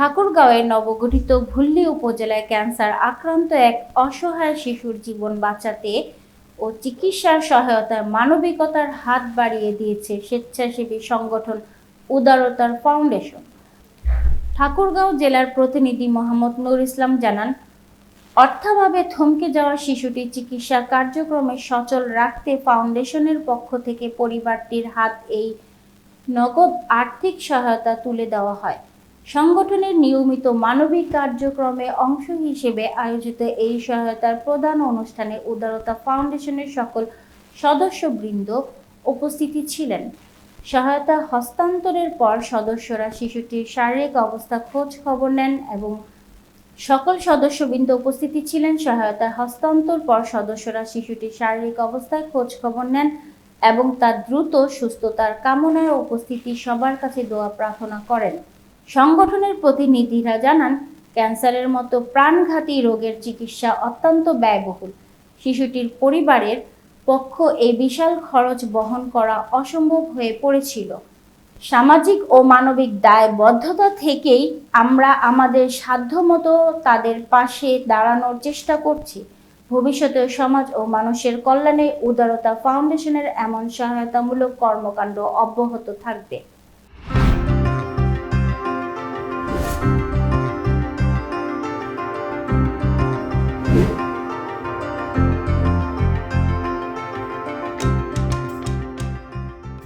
ঠাকুরগাঁওয়ের নবগঠিত ভুল্লি উপজেলায় ক্যান্সার আক্রান্ত এক অসহায় শিশুর জীবন বাঁচাতে ও চিকিৎসার সহায়তায় মানবিকতার হাত বাড়িয়ে দিয়েছে স্বেচ্ছাসেবী সংগঠন উদারতার ফাউন্ডেশন। ঠাকুরগাঁও জেলার প্রতিনিধি মোহাম্মদ নুর ইসলাম জানান, অর্থাভাবে থমকে যাওয়া শিশুটির চিকিৎসা কার্যক্রমে সচল রাখতে ফাউন্ডেশনের পক্ষ থেকে পরিবারটির হাত এই নগদ আর্থিক সহায়তা তুলে দেওয়া হয়। সংগঠনের নিয়মিত মানবিক কার্যক্রমে অংশ হিসেবে আয়োজিত এই সহায়তার প্রদান অনুষ্ঠানে উদারতা ফাউন্ডেশনের সকল সদস্যবৃন্দ উপস্থিত ছিলেন। সহায়তা হস্তান্তরের পর সদস্যরা শিশুটির শারীরিক অবস্থা খোঁজ খবর নেন এবং সকল সদস্যবৃন্দ উপস্থিত ছিলেন। সহায়তা হস্তান্তর পর সদস্যরা শিশুটির শারীরিক অবস্থায় খোঁজ খবর নেন এবং তার দ্রুত সুস্থতার কামনায় উপস্থিতি সবার কাছে দোয়া প্রার্থনা করেন। সংগঠনের প্রতিনিধিরা জানান, ক্যান্সারের মতো প্রাণঘাতী রোগের চিকিৎসা অত্যন্ত ব্যয়বহুল। শিশুটির পরিবারের পক্ষ এই বিশাল খরচ বহন করা অসম্ভব হয়ে পড়েছিল। সামাজিক ও মানবিক দায়বদ্ধতা থেকেই আমরা আমাদের সাধ্যমতো তাদের পাশে দাঁড়ানোর চেষ্টা করছি। ভবিষ্যতে সমাজ ও মানুষের কল্যাণে উদারতা ফাউন্ডেশনের এমন সহায়তামূলক কর্মকাণ্ড অব্যাহত থাকবে।